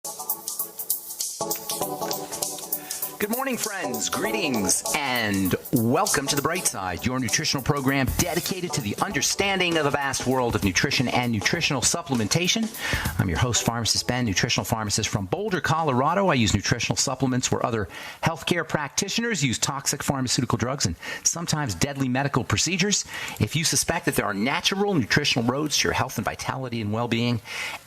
Good morning, friends. Greetings and welcome to The Bright Side, your nutritional program dedicated to the understanding of the vast world of nutrition and nutritional supplementation. I'm your host, Pharmacist Ben, nutritional pharmacist from Boulder, Colorado. I use nutritional supplements where other healthcare practitioners use toxic pharmaceutical drugs and sometimes deadly medical procedures. If you suspect that there are natural nutritional roads to your health and vitality and well-being,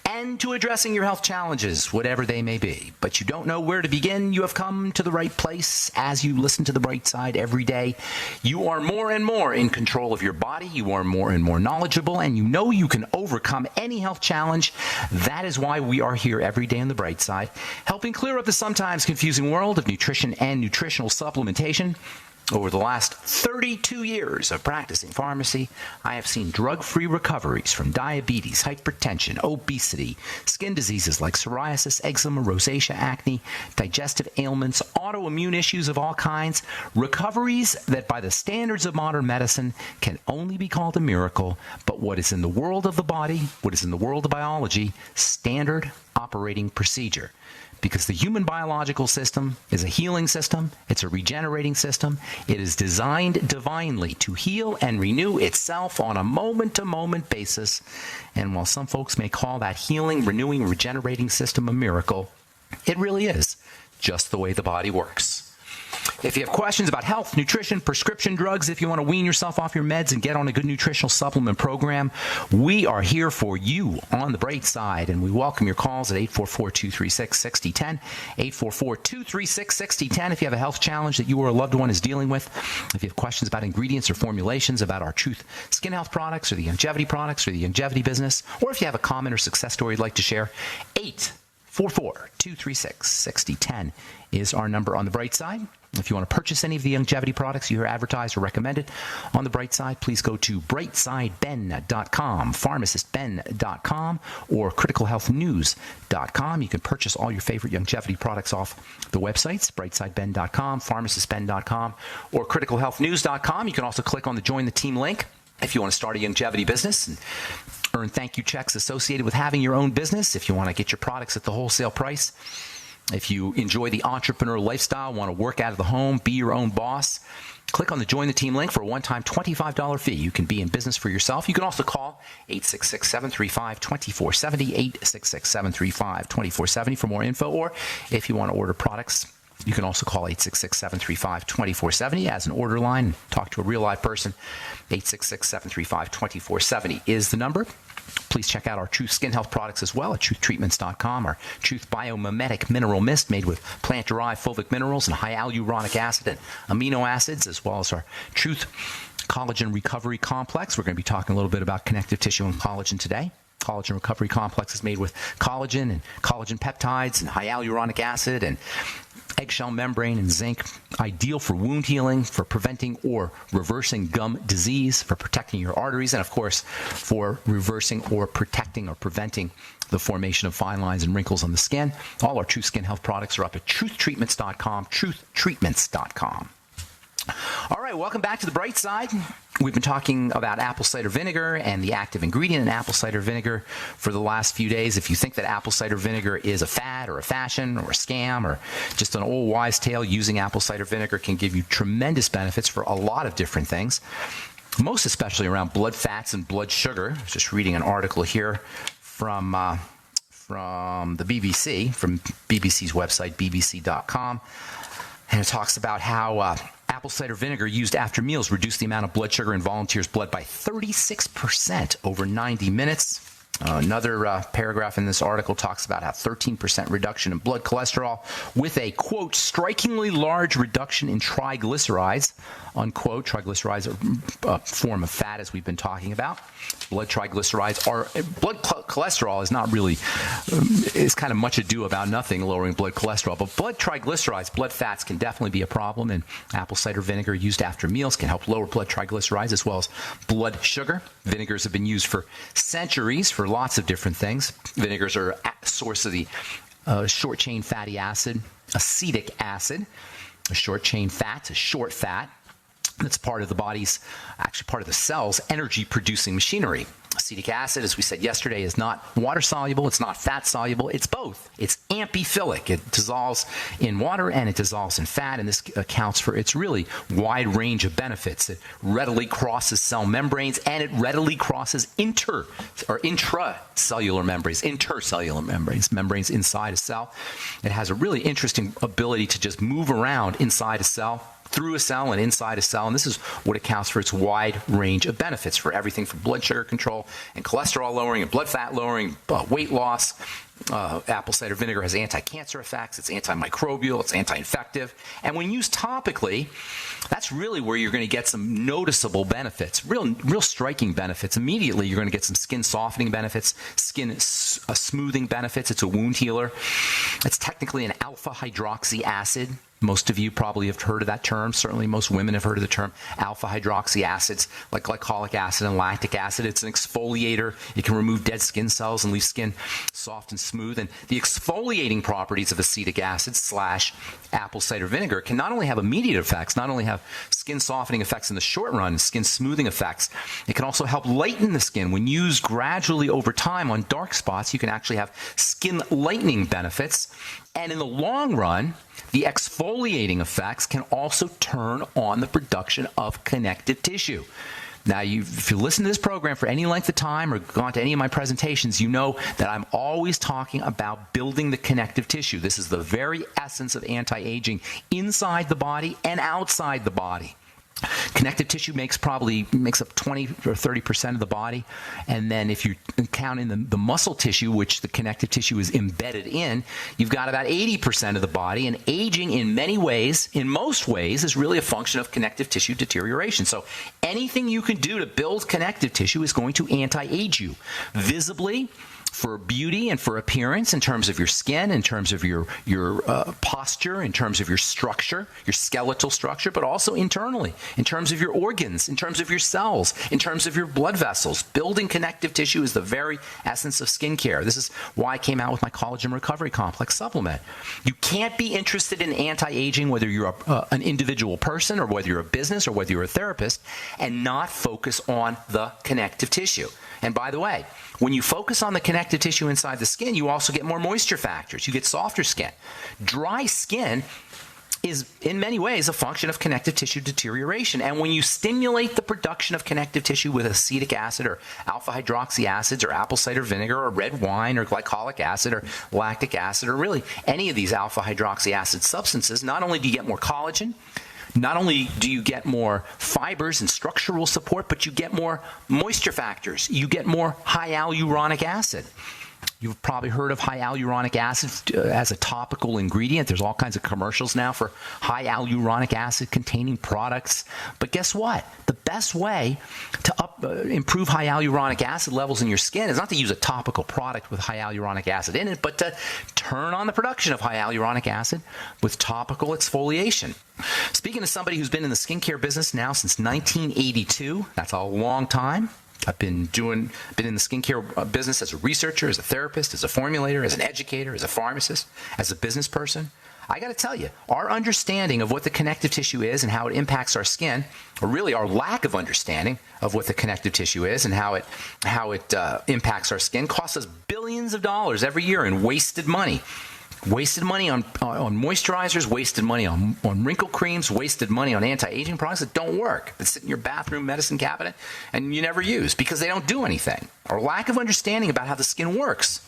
and to addressing your health challenges, whatever they may be, but you don't know where to begin, you have come to the right place. As you listen to The Bright Side every day, you are more and more in control of your body, you are more and more knowledgeable, and you know you can overcome any health challenge. That is why we are here every day on The Bright Side, helping clear up the sometimes confusing world of nutrition and nutritional supplementation. Over the last 32 years of practicing pharmacy, I have seen drug-free recoveries from diabetes, hypertension, obesity, skin diseases like psoriasis, eczema, rosacea, acne, digestive ailments, autoimmune issues of all kinds, recoveries that by the standards of modern medicine can only be called a miracle, but what is in the world of the body, what is in the world of biology, standard operating procedure. Because the human biological system is a healing system, it's a regenerating system. It is designed divinely to heal and renew itself on a moment-to-moment basis. And while some folks may call that healing, renewing, regenerating system a miracle, it really is just the way the body works. If you have questions about health, nutrition, prescription drugs, if you want to wean yourself off your meds and get on a good nutritional supplement program, we are here for you on The Bright Side, and we welcome your calls at 844-236-6010, 844-236-6010 if you have a health challenge that you or a loved one is dealing with. If you have questions about ingredients or formulations, about our Truth Skin Health products or the longevity products or the longevity business, or if you have a comment or success story you'd like to share, 844-236-6010 is our number on The Bright Side. If you want to purchase any of the longevity products you hear advertised or recommended on The Bright Side, please go to brightsideben.com, pharmacistben.com, or criticalhealthnews.com. You can purchase all your favorite longevity products off the websites, brightsideben.com, pharmacistben.com, or criticalhealthnews.com. You can also click on the Join the Team link if you want to start a longevity business and earn thank you checks associated with having your own business. If you want to get your products at the wholesale price, if you enjoy the entrepreneur lifestyle, want to work out of the home, be your own boss, click on the Join the Team link for a one-time $25 fee. You can be in business for yourself. You can also call 866-735-2470, 866-735-2470 for more info. Or if you want to order products, you can also call 866-735-2470 as an order line and talk to a real live person. 866-735-2470 is the number. Please check out our Truth Skin Health products as well at truthtreatments.com. Our Truth Biomimetic Mineral Mist made with plant-derived fulvic minerals and hyaluronic acid and amino acids, as well as our Truth Collagen Recovery Complex. We're going to be talking a little bit about connective tissue and collagen today. Collagen Recovery Complex is made with collagen and collagen peptides and hyaluronic acid and eggshell membrane and zinc, ideal for wound healing, for preventing or reversing gum disease, for protecting your arteries, and of course, for reversing or protecting or preventing the formation of fine lines and wrinkles on the skin. All our True Skin Health products are up at truthtreatments.com, truthtreatments.com. All right, welcome back to The Bright Side. We've been talking about apple cider vinegar and the active ingredient in apple cider vinegar for the last few days. If you think that apple cider vinegar is a fad or a fashion or a scam or just an old wives' tale, using apple cider vinegar can give you tremendous benefits for a lot of different things, most especially around blood fats and blood sugar. I was just reading an article here from the BBC, from BBC's website, bbc.com, and it talks about how apple cider vinegar used after meals reduced the amount of blood sugar in volunteers' blood by 36% over 90 minutes. Another paragraph in this article talks about how 13% reduction in blood cholesterol with a, quote, strikingly large reduction in triglycerides, unquote. Triglycerides are a form of fat, as we've been talking about. Blood triglycerides are, blood cholesterol is not really, is kind of much ado about nothing, lowering blood cholesterol. But blood triglycerides, blood fats, can definitely be a problem, and apple cider vinegar used after meals can help lower blood triglycerides as well as blood sugar. Vinegars have been used for centuries for lots of different things. Vinegars are a source of the short-chain fatty acid, acetic acid. A short-chain fat, a short fat. That's part of the body's, actually part of the cell's energy-producing machinery. Acetic acid, as we said yesterday, is not water-soluble, it's not fat-soluble, it's both. It's amphiphilic. It dissolves in water and it dissolves in fat, and this accounts for its really wide range of benefits. It readily crosses cell membranes, and it readily crosses intracellular membranes inside a cell. It has a really interesting ability to just move around inside a cell, through a cell and inside a cell, and this is what accounts for its wide range of benefits for everything from blood sugar control and cholesterol lowering and blood fat lowering, weight loss. Apple cider vinegar has anti-cancer effects, it's antimicrobial, it's anti-infective, and when used topically, that's really where you're going to get some noticeable benefits, real striking benefits. Immediately, you're going to get some skin softening benefits, skin smoothing benefits. It's a wound healer. It's technically an alpha hydroxy acid. Most of you probably have heard of that term. Certainly most women have heard of the term alpha hydroxy acids, like glycolic acid and lactic acid. It's an exfoliator. It can remove dead skin cells and leave skin soft and smooth. And the exfoliating properties of acetic acid / apple cider vinegar can not only have immediate effects, not only have skin softening effects in the short run, skin smoothing effects, it can also help lighten the skin. When used gradually over time on dark spots, you can actually have skin lightening benefits. And in the long run, the exfoliating effects can also turn on the production of connective tissue. Now, if you listen to this program for any length of time or gone to any of my presentations, you know that I'm always talking about building the connective tissue. This is the very essence of anti-aging inside the body and outside the body. Connective tissue makes up 20 or 30% of the body, and then if you count in the muscle tissue, which the connective tissue is embedded in, you've got about 80% of the body. And aging, in most ways, is really a function of connective tissue deterioration. So anything you can do to build connective tissue is going to anti-age you visibly, for beauty and for appearance, in terms of your skin, in terms of your posture, in terms of your structure, your skeletal structure, but also internally, in terms of your organs, in terms of your cells, in terms of your blood vessels. Building connective tissue is the very essence of skincare. This is why I came out with my Collagen Recovery Complex supplement. You can't be interested in anti-aging, whether you're an individual person or whether you're a business or whether you're a therapist, and not focus on the connective tissue. And by the way, when you focus on the connective tissue inside the skin, you also get more moisture factors. You get softer skin. Dry skin is in many ways a function of connective tissue deterioration. And when you stimulate the production of connective tissue with acetic acid or alpha hydroxy acids or apple cider vinegar or red wine or glycolic acid or lactic acid or really any of these alpha hydroxy acid substances, not only do you get more collagen, not only do you get more fibers and structural support, but you get more moisture factors. You get more high hyaluronic acid. You've probably heard of high hyaluronic acid as a topical ingredient. There's all kinds of commercials now for high hyaluronic acid containing products. But guess what? The best way to improve high hyaluronic acid levels in your skin is not to use a topical product with high hyaluronic acid in it, but to turn on the production of high hyaluronic acid with topical exfoliation. Speaking to somebody who's been in the skincare business now since 1982, that's a long time. I've been in the skincare business as a researcher, as a therapist, as a formulator, as an educator, as a pharmacist, as a business person. I got to tell you, our understanding of what the connective tissue is and how it impacts our skin, or really our lack of understanding of what the connective tissue is and how it impacts our skin, costs us billions of dollars every year in wasted money. Wasted money on moisturizers, wasted money on wrinkle creams, wasted money on anti-aging products that don't work, that sit in your bathroom medicine cabinet and you never use because they don't do anything. Our lack of understanding about how the skin works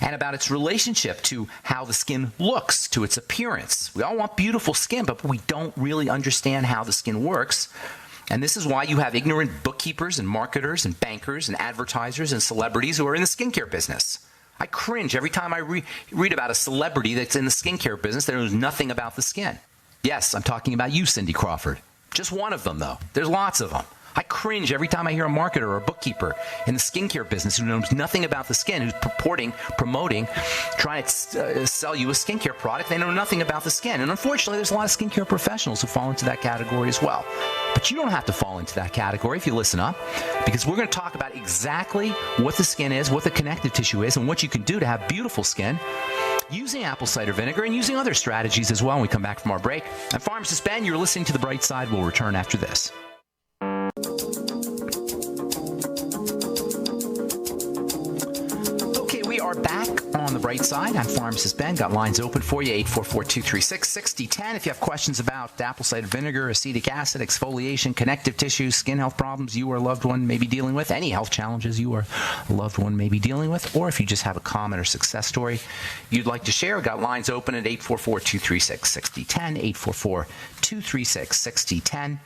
and about its relationship to how the skin looks, to its appearance. We all want beautiful skin, but we don't really understand how the skin works. And this is why you have ignorant bookkeepers and marketers and bankers and advertisers and celebrities who are in the skincare business. I cringe every time I read about a celebrity that's in the skincare business that knows nothing about the skin. Yes, I'm talking about you, Cindy Crawford. Just one of them, though. There's lots of them. I cringe every time I hear a marketer or a bookkeeper in the skincare business who knows nothing about the skin, who's promoting, trying to sell you a skincare product. They know nothing about the skin. And unfortunately, there's a lot of skincare professionals who fall into that category as well. But you don't have to fall into that category if you listen up, because we're going to talk about exactly what the skin is, what the connective tissue is, and what you can do to have beautiful skin using apple cider vinegar and using other strategies as well when we come back from our break. I'm Pharmacist Ben. You're listening to The Bright Side. We'll return after this. Okay, we are back on The Bright Side. I'm Pharmacist Ben. Got lines open for you, 844-236-6010. If you have questions about apple cider vinegar, acetic acid, exfoliation, connective tissue, skin health problems you or a loved one may be dealing with, any health challenges you or a loved one may be dealing with, or if you just have a comment or success story you'd like to share, got lines open at 844-236-6010, 844-236-6010.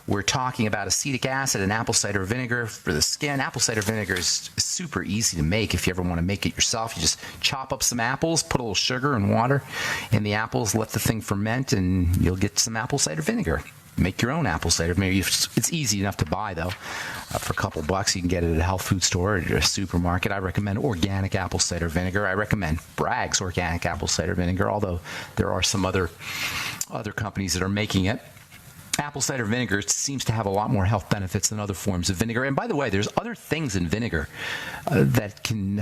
We're talking about acetic acid and apple cider vinegar for the skin. Apple cider vinegar is super easy to make if you ever want to make it yourself. You just chop up some apples, put a little sugar and water in the apples, let the thing ferment, and you'll get some apple cider vinegar. Make your own apple cider. Maybe it's easy enough to buy, though. For a couple bucks, you can get it at a health food store or at a supermarket. I recommend organic apple cider vinegar. I recommend Bragg's organic apple cider vinegar, although there are some other companies that are making it. Apple cider vinegar seems to have a lot more health benefits than other forms of vinegar. And by the way, there's other things in vinegar that can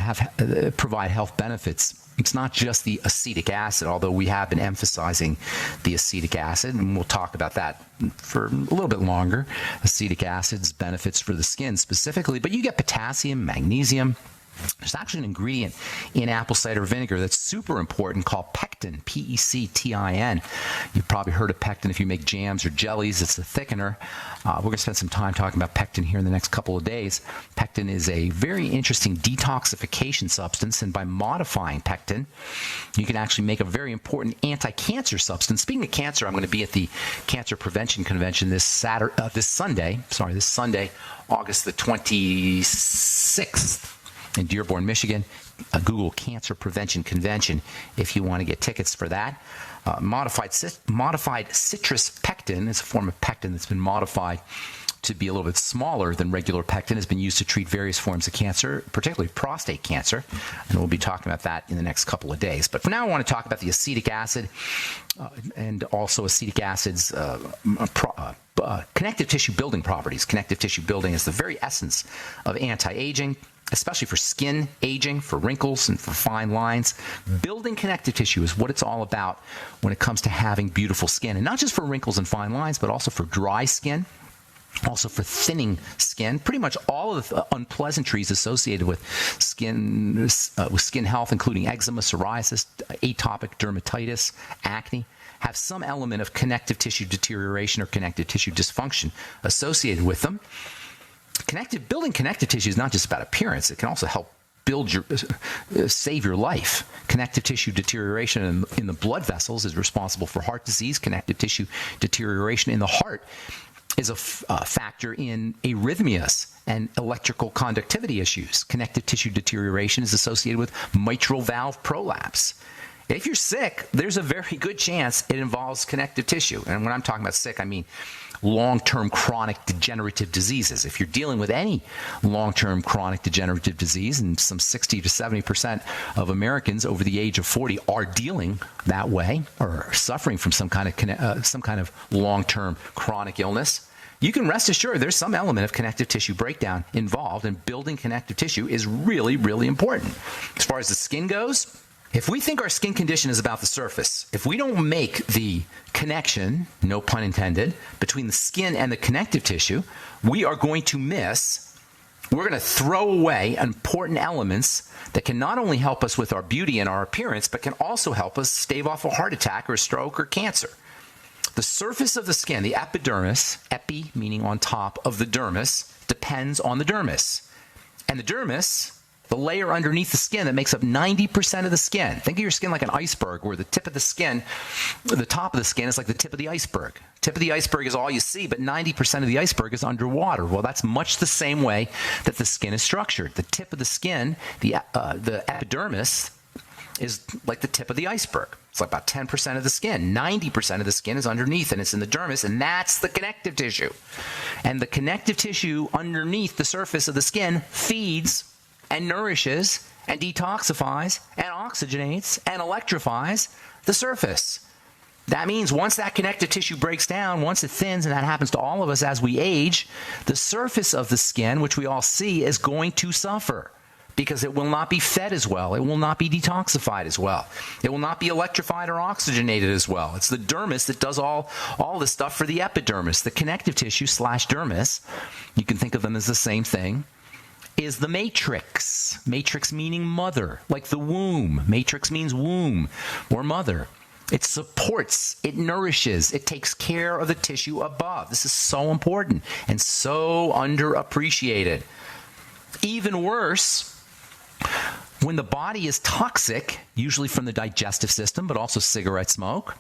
provide health benefits. It's not just the acetic acid, although we have been emphasizing the acetic acid, and we'll talk about that for a little bit longer. Acetic acid's benefits for the skin specifically, but you get potassium, magnesium. There's actually an ingredient in apple cider vinegar that's super important called pectin, P-E-C-T-I-N. You've probably heard of pectin if you make jams or jellies. It's a thickener. We're going to spend some time talking about pectin here in the next couple of days. Pectin is a very interesting detoxification substance, and by modifying pectin, you can actually make a very important anti-cancer substance. Speaking of cancer, I'm going to be at the Cancer Prevention Convention this Sunday, August the 26th. In Dearborn, Michigan. Google Cancer Prevention Convention if you want to get tickets for that. Modified citrus pectin is a form of pectin that's been modified to be a little bit smaller than regular pectin. Has been used to treat various forms of cancer, particularly prostate cancer, and we'll be talking about that in the next couple of days. But for now, I want to talk about the acetic acid and also acetic acid's connective tissue building properties. Connective tissue building is the very essence of anti-aging, especially for skin aging, for wrinkles, and for fine lines. Building connective tissue is what it's all about when it comes to having beautiful skin. And not just for wrinkles and fine lines, but also for dry skin, also for thinning skin. Pretty much all of the unpleasantries associated with skin health, including eczema, psoriasis, atopic dermatitis, acne, have some element of connective tissue deterioration or connective tissue dysfunction associated with them. Building connective tissue is not just about appearance. It can also help save your life. Connective tissue deterioration in the blood vessels is responsible for heart disease. Connective tissue deterioration in the heart is a factor in arrhythmias and electrical conductivity issues. Connective tissue deterioration is associated with mitral valve prolapse. If you're sick, there's a very good chance it involves connective tissue. And when I'm talking about sick, I mean long-term chronic degenerative diseases. If you're dealing with any long-term chronic degenerative disease, and some 60 to 70% of Americans over the age of 40 are dealing that way or suffering from some kind of long-term chronic illness, you can rest assured there's some element of connective tissue breakdown involved, and building connective tissue is really, really important. As far as the skin goes, if we think our skin condition is about the surface, if we don't make the connection, no pun intended, between the skin and the connective tissue, we're going to throw away important elements that can not only help us with our beauty and our appearance, but can also help us stave off a heart attack or a stroke or cancer. The surface of the skin, the epidermis, epi meaning on top of the dermis, depends on the dermis. And the dermis, the layer underneath the skin that makes up 90% of the skin. Think of your skin like an iceberg, where the tip of the skin, the top of the skin is like the tip of the iceberg. Tip of the iceberg is all you see, but 90% of the iceberg is underwater. Well, that's much the same way that the skin is structured. The tip of the skin, the epidermis, is like the tip of the iceberg. It's like about 10% of the skin. 90% of the skin is underneath, and it's in the dermis, and that's the connective tissue. And the connective tissue underneath the surface of the skin feeds and nourishes and detoxifies and oxygenates and electrifies the surface. That means once that connective tissue breaks down, once it thins, and that happens to all of us as we age, the surface of the skin, which we all see, is going to suffer. because it will not be fed as well. It will not be detoxified as well. It will not be electrified or oxygenated as well. It's the dermis that does all the stuff for the epidermis. The connective tissue / dermis, you can think of them as the same thing, is the matrix. Matrix meaning mother, like the womb. Matrix means womb or mother. It supports, it nourishes, it takes care of the tissue above. This is so important and so underappreciated. Even worse, when the body is toxic, usually from the digestive system, but also cigarette smoke.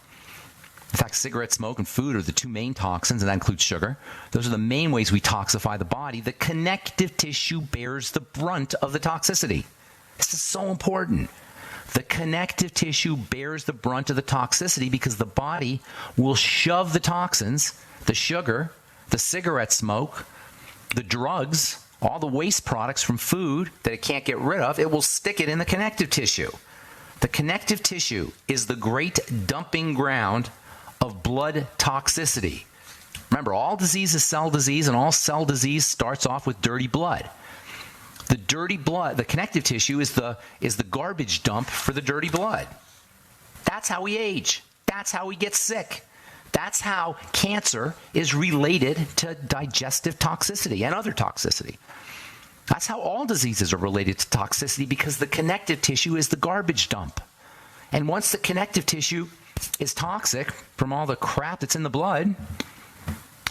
In fact, cigarette smoke and food are the two main toxins, and that includes sugar. Those are the main ways we toxify the body. The connective tissue bears the brunt of the toxicity. This is so important. The connective tissue bears the brunt of the toxicity because the body will shove the toxins, the sugar, the cigarette smoke, the drugs, all the waste products from food that it can't get rid of, it will stick it in the connective tissue. The connective tissue is the great dumping ground of blood toxicity. Remember, all disease is cell disease, and all cell disease starts off with dirty blood. The dirty blood, the connective tissue is the garbage dump for the dirty blood. That's how we age. That's how we get sick. That's how cancer is related to digestive toxicity and other toxicity. That's how all diseases are related to toxicity, because the connective tissue is the garbage dump. And once the connective tissue is toxic from all the crap that's in the blood,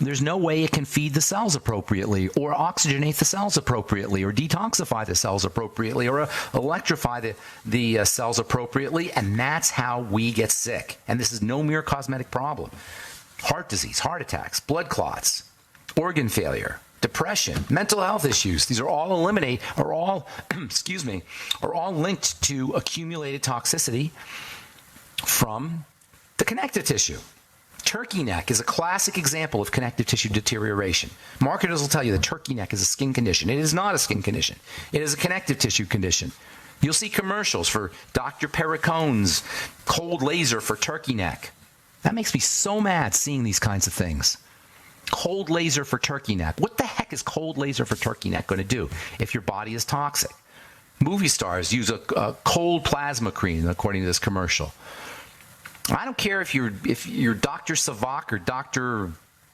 there's no way it can feed the cells appropriately, or oxygenate the cells appropriately, or detoxify the cells appropriately, or electrify the cells appropriately, and that's how we get sick. And this is no mere cosmetic problem. Heart disease, heart attacks, blood clots, organ failure, depression, mental health issues, these are all linked to accumulated toxicity from the connective tissue. Turkey neck is a classic example of connective tissue deterioration. Marketers will tell you that turkey neck is a skin condition. It is not a skin condition. It is a connective tissue condition. You'll see commercials for Dr. Pericone's cold laser for turkey neck. That makes me so mad seeing these kinds of things. Cold laser for turkey neck. What the heck is cold laser for turkey neck going to do if your body is toxic? Movie stars use a cold plasma cream, according to this commercial. I don't care if you're Dr. Savak or Dr.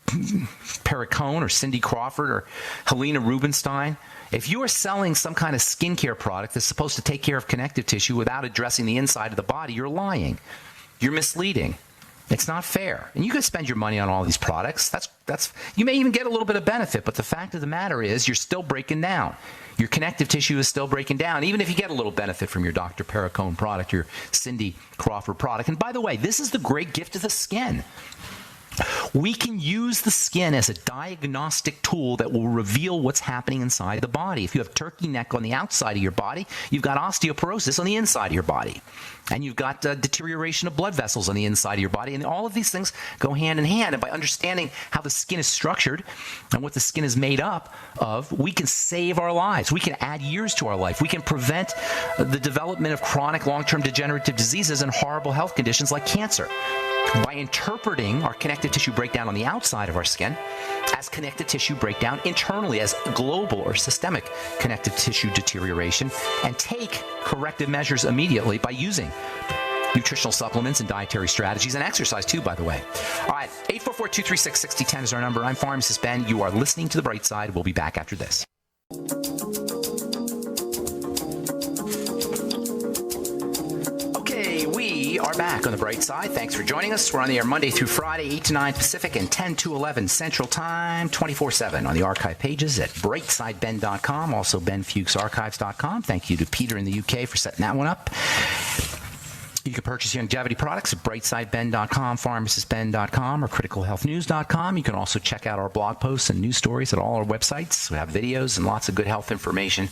Perricone or Cindy Crawford or Helena Rubinstein. If you are selling some kind of skincare product that's supposed to take care of connective tissue without addressing the inside of the body, you're lying. You're misleading. It's not fair. And you can spend your money on all these products. That's you may even get a little bit of benefit, but the fact of the matter is you're still breaking down. Your connective tissue is still breaking down, even if you get a little benefit from your Dr. Perricone product, your Cindy Crawford product. And by the way, this is the great gift of the skin. We can use the skin as a diagnostic tool that will reveal what's happening inside the body. If you have turkey neck on the outside of your body, you've got osteoporosis on the inside of your body. And you've got deterioration of blood vessels on the inside of your body. And all of these things go hand in hand. And by understanding how the skin is structured and what the skin is made up of, we can save our lives. We can add years to our life. We can prevent the development of chronic long-term degenerative diseases and horrible health conditions like cancer. By interpreting our connective tissue breakdown on the outside of our skin as connective tissue breakdown internally, as global or systemic connective tissue deterioration, and take corrective measures immediately by using nutritional supplements and dietary strategies, and exercise too, by the way. All right, 844-236-6010 is our number. I'm Pharmacist Ben. You are listening to The Bright Side. We'll be back after this. We are back on The Bright Side. Thanks for joining us. We're on the air Monday through Friday, 8 to 9 Pacific and 10 to 11 Central Time, 24/7 on the archive pages at brightsideben.com, also benfuchsarchives.com. Thank you to Peter in the UK for setting that one up. You can purchase longevity products at brightsideben.com, pharmacistben.com, or criticalhealthnews.com. You can also check out our blog posts and news stories at all our websites. We have videos and lots of good health information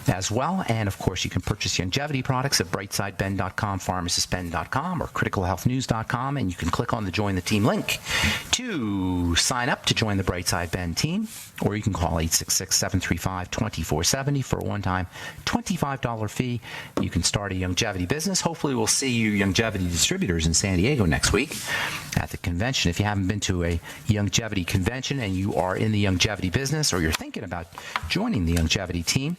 as well. And, of course, you can purchase longevity products at brightsideben.com, pharmacistben.com, or criticalhealthnews.com. And you can click on the Join the Team link to sign up to join the Brightside Ben team. Or you can call 866-735-2470 for a one-time $25 fee. You can start a longevity business. Hopefully we'll see you longevity distributors in San Diego next week at the convention. If you haven't been to a longevity convention and you are in the longevity business, or you're thinking about joining the longevity team,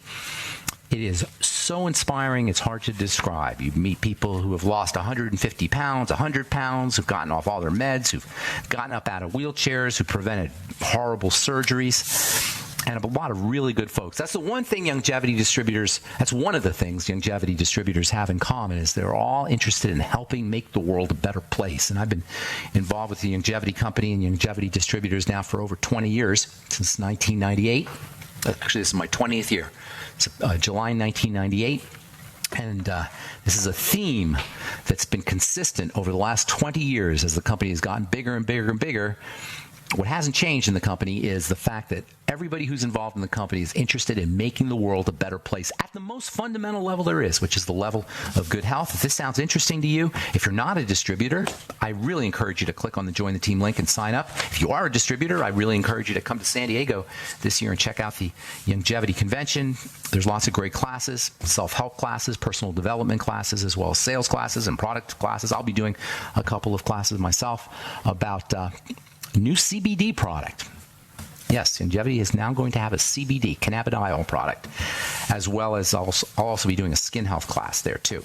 It is so inspiring, it's hard to describe. You meet people who have lost 150 pounds, 100 pounds, who've gotten off all their meds, who've gotten up out of wheelchairs, who've prevented horrible surgeries, and a lot of really good folks. That's the one thing longevity distributors, that's one of the things longevity distributors have in common, is they're all interested in helping make the world a better place. And I've been involved with the longevity company and longevity distributors now for over 20 years, since 1998. Actually, this is my 20th year. It's July 1998. And this is a theme that's been consistent over the last 20 years as the company has gotten bigger and bigger and bigger. What hasn't changed in the company is the fact that everybody who's involved in the company is interested in making the world a better place at the most fundamental level there is, which is the level of good health. If this sounds interesting to you, if you're not a distributor, I really encourage you to click on the Join the Team link and sign up. If you are a distributor, I really encourage you to come to San Diego this year and check out the Longevity Convention. There's lots of great classes, self-help classes, personal development classes, as well as sales classes and product classes. I'll be doing a couple of classes myself about new CBD product. Yes, Longevity is now going to have a CBD, cannabidiol product, as well as I'll also be doing a skin health class there too.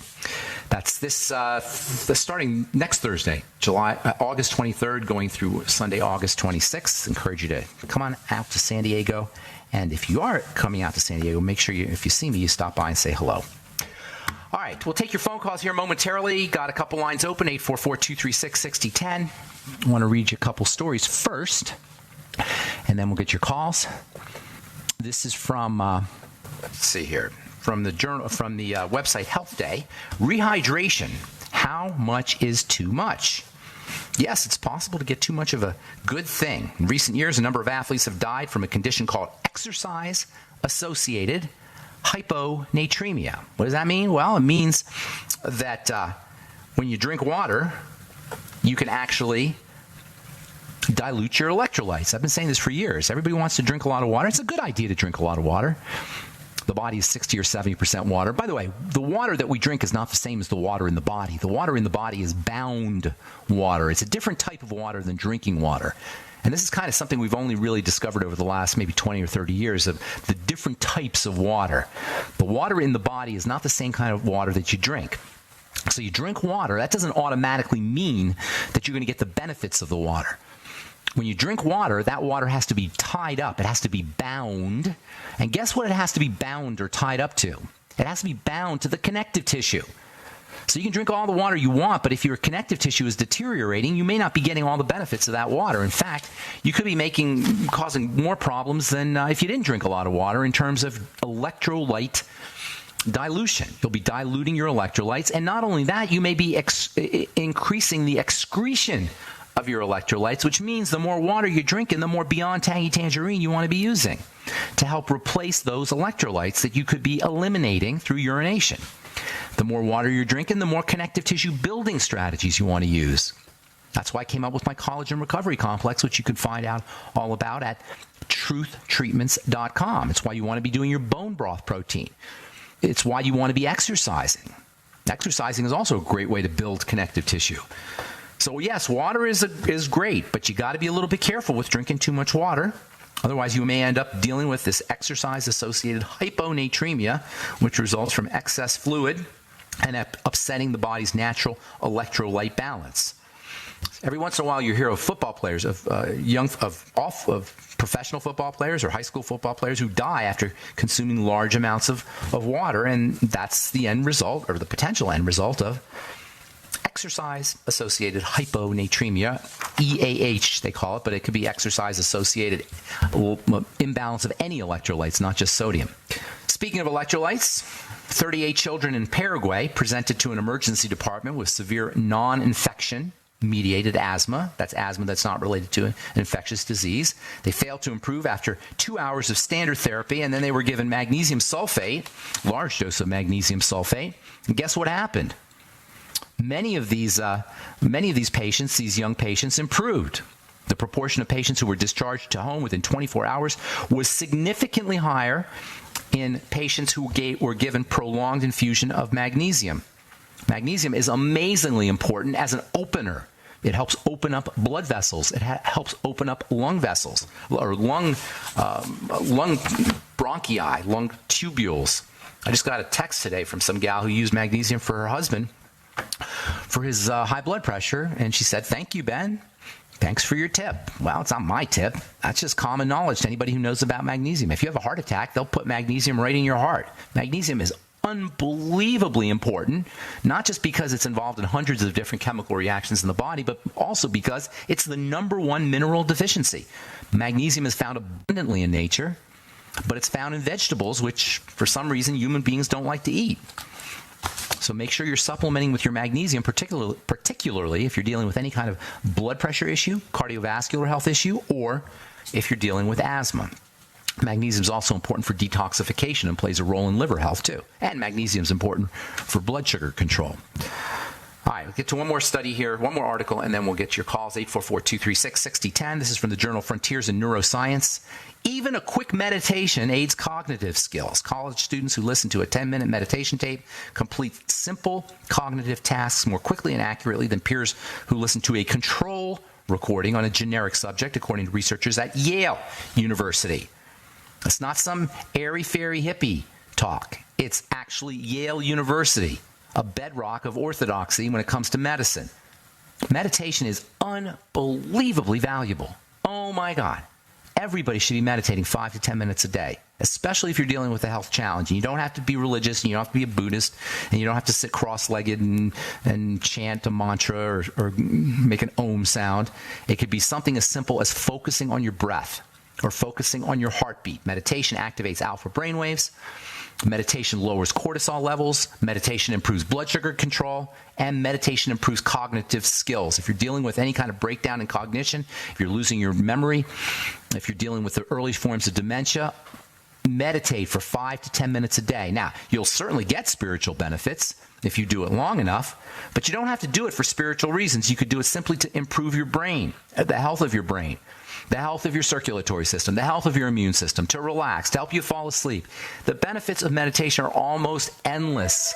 That's this starting next Thursday, August 23rd, going through Sunday, August 26th. Encourage you to come on out to San Diego. And if you are coming out to San Diego, make sure if you see me, you stop by and say hello. All right, we'll take your phone calls here momentarily. Got a couple lines open, 844-236-6010. I want to read you a couple stories first, and then we'll get your calls. This is from, let's see here, from the website Health Day. Rehydration, how much is too much? Yes, it's possible to get too much of a good thing. In recent years, a number of athletes have died from a condition called exercise-associated hyponatremia. What does that mean? Well, it means that when you drink water, you can actually dilute your electrolytes. I've been saying this for years. Everybody wants to drink a lot of water. It's a good idea to drink a lot of water. The body is 60 or 70% water. By the way, the water that we drink is not the same as the water in the body. The water in the body is bound water. It's a different type of water than drinking water. And this is kind of something we've only really discovered over the last maybe 20 or 30 years of the different types of water. The water in the body is not the same kind of water that you drink. So you drink water, that doesn't automatically mean that you're going to get the benefits of the water. When you drink water, that water has to be tied up. It has to be bound. And guess what it has to be bound or tied up to? It has to be bound to the connective tissue. So you can drink all the water you want, but if your connective tissue is deteriorating, you may not be getting all the benefits of that water. In fact, you could be causing more problems than if you didn't drink a lot of water in terms of electrolyte dilution. You'll be diluting your electrolytes, and not only that, you may be increasing the excretion of your electrolytes, which means the more water you're drinking, the more Beyond Tangy Tangerine you want to be using to help replace those electrolytes that you could be eliminating through urination. The more water you're drinking, the more connective tissue building strategies you want to use. That's why I came up with my collagen recovery complex, which you can find out all about at truthtreatments.com. It's why you want to be doing your bone broth protein. It's why you want to be exercising. Exercising is also a great way to build connective tissue. So yes, water is great, but you got to be a little bit careful with drinking too much water. Otherwise, you may end up dealing with this exercise-associated hyponatremia, which results from excess fluid and upsetting the body's natural electrolyte balance. Every once in a while, you hear of football players, of professional football players or high school football players who die after consuming large amounts of water, and that's the end result, or the potential end result of exercise-associated hyponatremia, EAH they call it, but it could be exercise-associated imbalance of any electrolytes, not just sodium. Speaking of electrolytes, 38 children in Paraguay presented to an emergency department with severe non-infection mediated asthma. That's asthma that's not related to an infectious disease. They failed to improve after 2 hours of standard therapy, and then they were given magnesium sulfate, large dose of magnesium sulfate. And guess what happened? Many of these patients, these young patients, improved. The proportion of patients who were discharged to home within 24 hours was significantly higher in patients who were given prolonged infusion of magnesium. Magnesium is amazingly important as an opener. It helps open up blood vessels. It helps open up lung vessels, or lung bronchi, lung tubules. I just got a text today from some gal who used magnesium for her husband for his high blood pressure, and she said, "Thank you, Ben. Thanks for your tip." Well, it's not my tip. That's just common knowledge to anybody who knows about magnesium. If you have a heart attack, they'll put magnesium right in your heart. Magnesium is unbelievably important, not just because it's involved in hundreds of different chemical reactions in the body, but also because it's the number one mineral deficiency. Magnesium is found abundantly in nature, but it's found in vegetables, which for some reason human beings don't like to eat. So make sure you're supplementing with your magnesium, particularly if you're dealing with any kind of blood pressure issue, cardiovascular health issue, or if you're dealing with asthma. Magnesium is also important for detoxification and plays a role in liver health too. And magnesium is important for blood sugar control. All right, we'll get to one more study here, one more article, and then we'll get to your calls, 844-236-6010. This is from the journal Frontiers in Neuroscience. Even a quick meditation aids cognitive skills. College students who listen to a 10-minute meditation tape complete simple cognitive tasks more quickly and accurately than peers who listen to a control recording on a generic subject, according to researchers at Yale University. It's not some airy-fairy hippie talk. It's actually Yale University, a bedrock of orthodoxy when it comes to medicine. Meditation is unbelievably valuable. Oh my God. Everybody should be meditating 5 to 10 minutes a day, especially if you're dealing with a health challenge. And you don't have to be religious, and you don't have to be a Buddhist, and you don't have to sit cross-legged and chant a mantra or make an om sound. It could be something as simple as focusing on your breath or focusing on your heartbeat. Meditation activates alpha brainwaves. Meditation lowers cortisol levels. Meditation improves blood sugar control. And meditation improves cognitive skills. If you're dealing with any kind of breakdown in cognition, if you're losing your memory, if you're dealing with the early forms of dementia, meditate for 5 to 10 minutes a day. Now, you'll certainly get spiritual benefits if you do it long enough, but you don't have to do it for spiritual reasons. You could do it simply to improve your brain, the health of your brain, the health of your circulatory system, the health of your immune system, to relax, to help you fall asleep. The benefits of meditation are almost endless.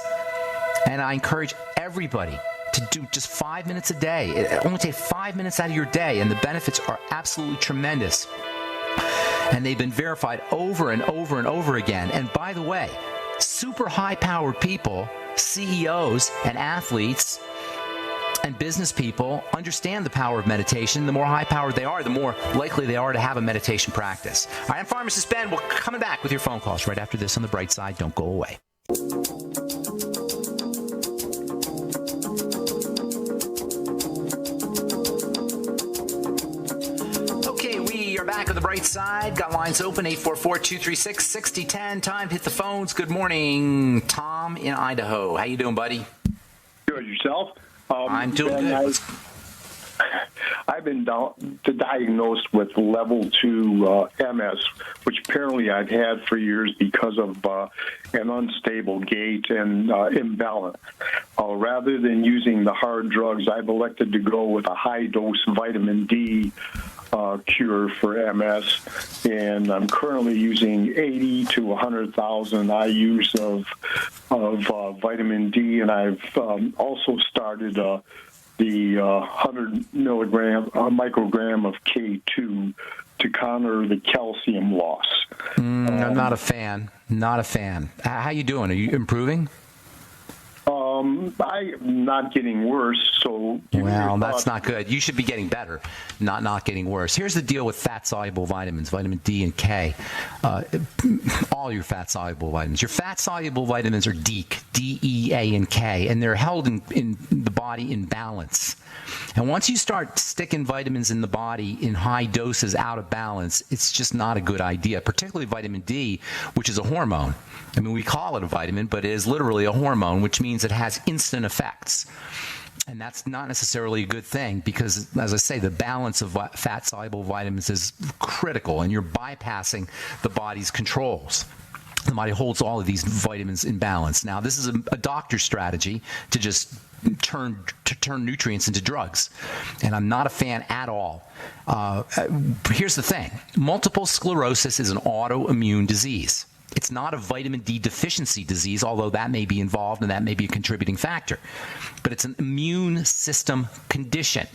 And I encourage everybody to do just 5 minutes a day. It only takes 5 minutes out of your day, and the benefits are absolutely tremendous. And they've been verified over and over and over again. And by the way, super high-powered people, CEOs and athletes and business people understand the power of meditation. The more high-powered they are, the more likely they are to have a meditation practice. All right, I'm Pharmacist Ben. We're coming back with your phone calls right after this on The Bright Side. Don't go away. Okay, we are back on The Bright Side. Got lines open, 844-236-6010. Time to hit the phones. Good morning, Tom in Idaho. How you doing, buddy? Good. Yourself? I'm doing good. I've been diagnosed with level 2 MS, which apparently I've had for years because of an unstable gait and imbalance. Rather than using the hard drugs, I've elected to go with a high-dose vitamin D cure for MS, and I'm currently using 80 to 100,000 IUs of vitamin D, and I've also started the 100 microgram of K2 to counter the calcium loss. I'm not a fan. Not a fan. How you doing? Are you improving? I'm not getting worse, so... Well, that's not good. You should be getting better, not getting worse. Here's the deal with fat-soluble vitamins, vitamin D and K. All your fat-soluble vitamins. Your fat-soluble vitamins are DEAK, D-E-A and K, and they're held in the body in balance. And once you start sticking vitamins in the body in high doses out of balance, it's just not a good idea, particularly vitamin D, which is a hormone. I mean, we call it a vitamin, but it is literally a hormone, which means it has instant effects. And that's not necessarily a good thing because, as I say, the balance of fat-soluble vitamins is critical, and you're bypassing the body's controls. The body holds all of these vitamins in balance. Now, this is a doctor's strategy to just turn nutrients into drugs, and I'm not a fan at all. Here's the thing. Multiple sclerosis is an autoimmune disease. It's not a vitamin D deficiency disease, although that may be involved and that may be a contributing factor. But it's an immune system condition.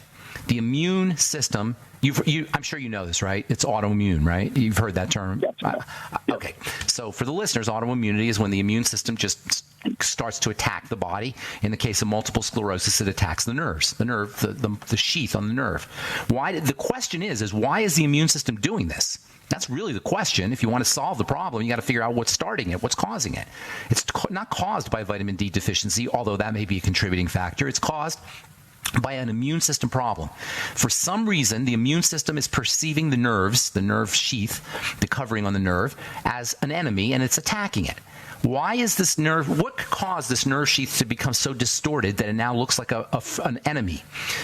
The immune system, I'm sure you know this, right? It's autoimmune, right? You've heard that term? Yes. Okay. So for the listeners, autoimmunity is when the immune system just starts to attack the body. In the case of multiple sclerosis, it attacks the nerves, the sheath on the nerve. The question is why is the immune system doing this? That's really the question. If you want to solve the problem, you got to figure out what's starting it, what's causing it. It's not caused by vitamin D deficiency, although that may be a contributing factor. It's caused by an immune system problem. For some reason, the immune system is perceiving the nerves, the nerve sheath, the covering on the nerve, as an enemy, and it's attacking it. Why is this nerve, what caused this nerve sheath to become so distorted that it now looks like an enemy,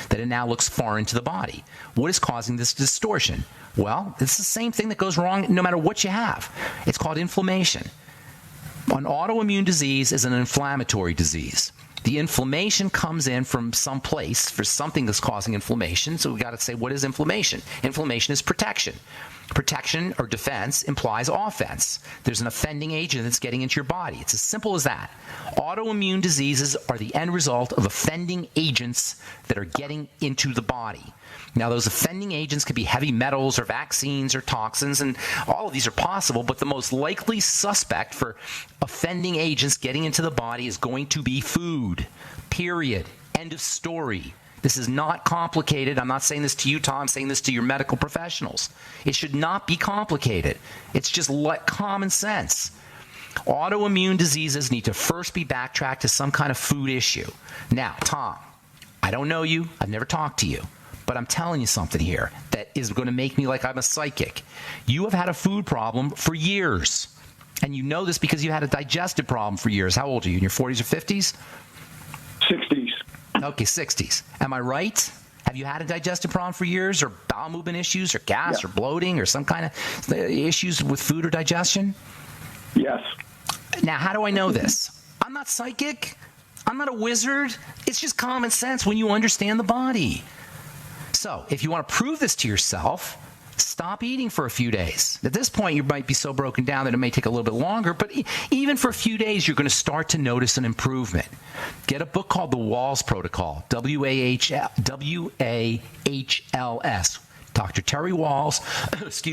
that it now looks foreign to the body? What is causing this distortion? Well, it's the same thing that goes wrong no matter what you have. It's called inflammation. An autoimmune disease is an inflammatory disease. The inflammation comes in from some place for something that's causing inflammation. So we've got to say, what is inflammation? Inflammation is protection. Protection or defense implies offense. There's an offending agent that's getting into your body. It's as simple as that. Autoimmune diseases are the end result of offending agents that are getting into the body. Now, those offending agents could be heavy metals or vaccines or toxins, and all of these are possible, but the most likely suspect for offending agents getting into the body is going to be food, period. End of story. This is not complicated. I'm not saying this to you, Tom. I'm saying this to your medical professionals. It should not be complicated. It's just common sense. Autoimmune diseases need to first be backtracked to some kind of food issue. Now, Tom, I don't know you. I've never talked to you. But I'm telling you something here that is going to make me like I'm a psychic. You have had a food problem for years. And you know this because you had a digestive problem for years. How old are you? In your 40s or 50s? 60s. Okay, 60s. Am I right? Have you had a digestive problem for years, or bowel movement issues, or gas, or bloating, or some kind of issues with food or digestion? Yes. Now, how do I know this? I'm not psychic. I'm not a wizard. It's just common sense when you understand the body. So, if you want to prove this to yourself, stop eating for a few days. At this point, you might be so broken down that it may take a little bit longer, but even for a few days, you're going to start to notice an improvement. Get a book called The Walls Protocol, W-A-H-L-S. Dr. Terry Walls,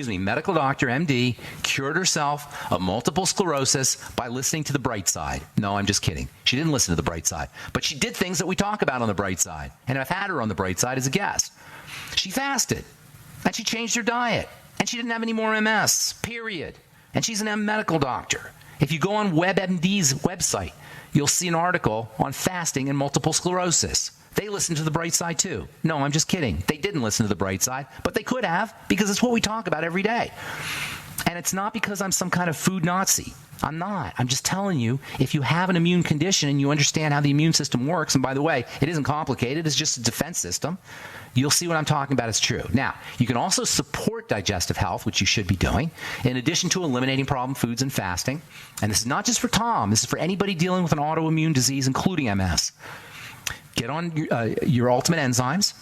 medical doctor, MD, cured herself of multiple sclerosis by listening to The Bright Side. No, I'm just kidding. She didn't listen to The Bright Side, but she did things that we talk about on The Bright Side, and I've had her on The Bright Side as a guest. She fasted, and she changed her diet, and she didn't have any more MS, period. And she's an medical doctor. If you go on WebMD's website, you'll see an article on fasting and multiple sclerosis. They listen to The Bright Side too. No, I'm just kidding. They didn't listen to The Bright Side, but they could have, because it's what we talk about every day. And it's not because I'm some kind of food Nazi. I'm not. I'm just telling you, if you have an immune condition and you understand how the immune system works, and by the way, it isn't complicated, it's just a defense system, you'll see what I'm talking about is true. Now, you can also support digestive health, which you should be doing, in addition to eliminating problem foods and fasting. And this is not just for Tom. This is for anybody dealing with an autoimmune disease, including MS. Get on your ultimate enzymes.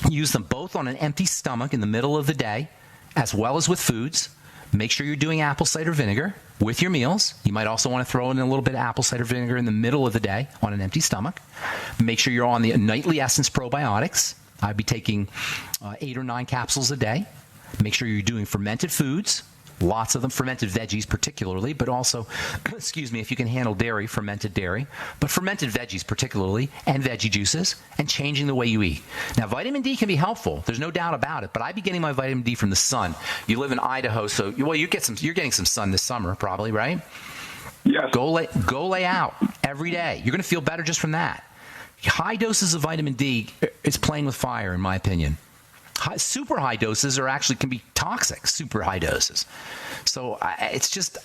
Use them both on an empty stomach in the middle of the day, as well as with foods. Make sure you're doing apple cider vinegar with your meals. You might also want to throw in a little bit of apple cider vinegar in the middle of the day on an empty stomach. Make sure you're on the Nightly Essence probiotics. I'd be taking 8 or 9 capsules a day. Make sure you're doing fermented foods. Lots of them, fermented veggies particularly, but also, if you can handle dairy, fermented dairy, but fermented veggies particularly, and veggie juices, and changing the way you eat. Now, vitamin D can be helpful. There's no doubt about it, but I'd be getting my vitamin D from the sun. You live in Idaho, so, you're getting some sun this summer probably, right? Yes. Go lay out every day. You're going to feel better just from that. High doses of vitamin D is playing with fire, in my opinion. Super high doses can be toxic, super high doses. So it's just,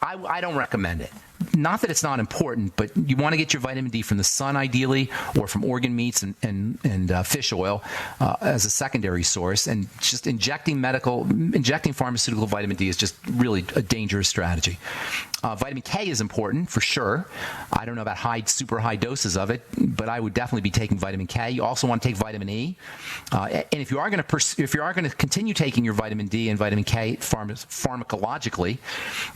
I don't recommend it. Not that it's not important, but you want to get your vitamin D from the sun ideally, or from organ meats and fish oil as a secondary source. And just injecting pharmaceutical vitamin D is just really a dangerous strategy. Vitamin K is important for sure. I don't know about super high doses of it, but I would definitely be taking vitamin K. You also want to take vitamin E, and if you are going to continue taking your vitamin D and vitamin K pharmacologically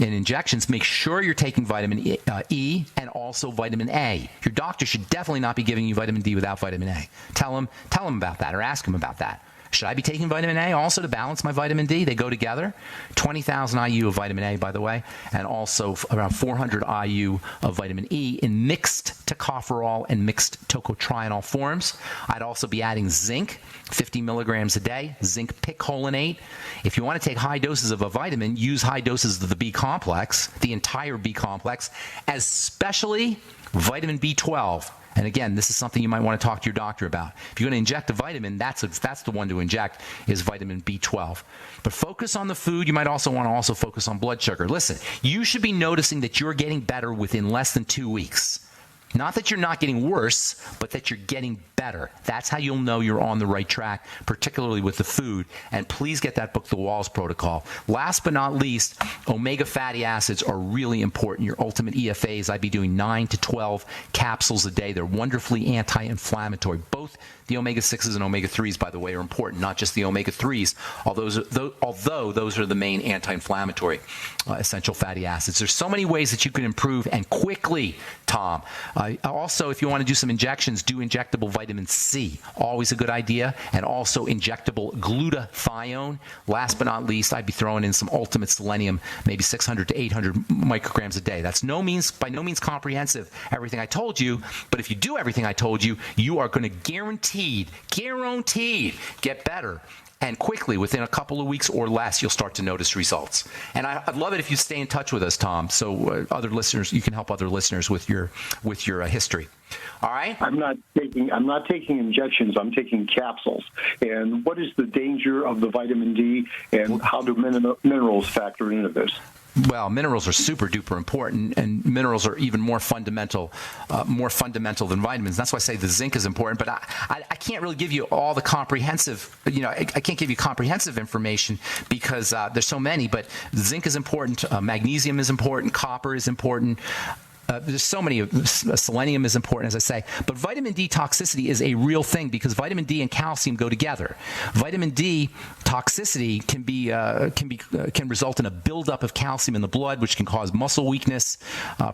in injection injections, make sure you're taking vitamin E and also vitamin A. Your doctor should definitely not be giving you vitamin D without vitamin A. Tell him about that, or ask him about that. Should I be taking vitamin A also to balance my vitamin D? They go together. 20,000 IU of vitamin A, by the way, and also around 400 IU of vitamin E in mixed tocopherol and mixed tocotrienol forms. I'd also be adding zinc, 50 milligrams a day, zinc picolinate. If you want to take high doses of a vitamin, use high doses of the B complex, the entire B complex, especially vitamin B12. And again, this is something you might want to talk to your doctor about. If you're going to inject a vitamin, that's the one to inject, is vitamin B12. But focus on the food. You might also want to focus on blood sugar. Listen, you should be noticing that you're getting better within less than 2 weeks. Not that you're not getting worse, but that you're getting better. That's how you'll know you're on the right track, particularly with the food. And please get that book, The Walls Protocol. Last but not least, omega fatty acids are really important. Your ultimate EFAs, I'd be doing 9 to 12 capsules a day. They're wonderfully anti-inflammatory. Both the omega-6s and omega-3s, by the way, are important, not just the omega-3s, although those are the main anti-inflammatory essential fatty acids. There's so many ways that you can improve, and quickly, Tom. Also, if you want to do some injections, do injectable vitamin C. Always a good idea. And also injectable glutathione. Last but not least, I'd be throwing in some ultimate selenium, maybe 600 to 800 micrograms a day. That's by no means comprehensive, everything I told you. But if you do everything I told you, you are going to guaranteed get better. And quickly, within a couple of weeks or less, you'll start to notice results. And I'd love it if you stay in touch with us, Tom, so other listeners, you can help other listeners with your history. All right? I'm not taking injections. I'm taking capsules. And what is the danger of the vitamin D, and how do minerals factor into this? Well, minerals are super duper important, and minerals are even more fundamental than vitamins. That's why I say the zinc is important. But I can't really give you all the comprehensive, I can't give you comprehensive information because there's so many. But zinc is important, magnesium is important, copper is important. There's so many. Selenium is important, as I say. But vitamin D toxicity is a real thing because vitamin D and calcium go together. Vitamin D toxicity can result in a buildup of calcium in the blood, which can cause muscle weakness,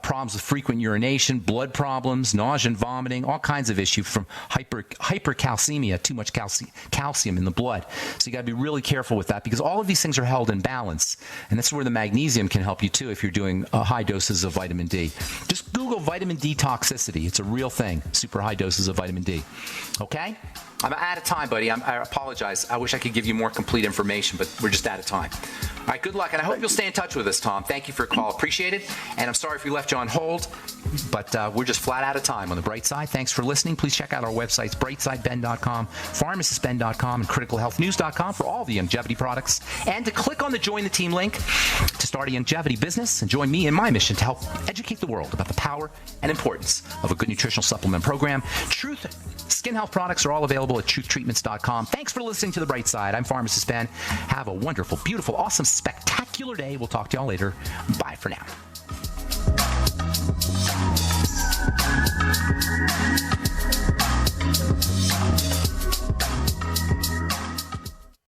problems with frequent urination, blood problems, nausea and vomiting, all kinds of issues from hypercalcemia, too much calcium in the blood. So you got to be really careful with that because all of these things are held in balance. And that's where the magnesium can help you too if you're doing high doses of vitamin D. Just Google vitamin D toxicity. It's a real thing, super high doses of vitamin D. Okay? I'm out of time, buddy. I apologize. I wish I could give you more complete information, but we're just out of time. All right, good luck, and I hope you'll stay in touch with us, Tom. Thank you for your call. Appreciate it. And I'm sorry if we left you on hold, but we're just flat out of time. On the bright side, thanks for listening. Please check out our websites, brightsideben.com, pharmacistben.com, and criticalhealthnews.com for all the longevity products. And to click on the Join the Team link to start a longevity business and join me in my mission to help educate the world about the power and importance of a good nutritional supplement program. Truth Skin health products are all available at truthtreatments.com. Thanks for listening to The Bright Side. I'm Pharmacist Ben. Have a wonderful, beautiful, awesome, spectacular day. We'll talk to y'all later. Bye for now.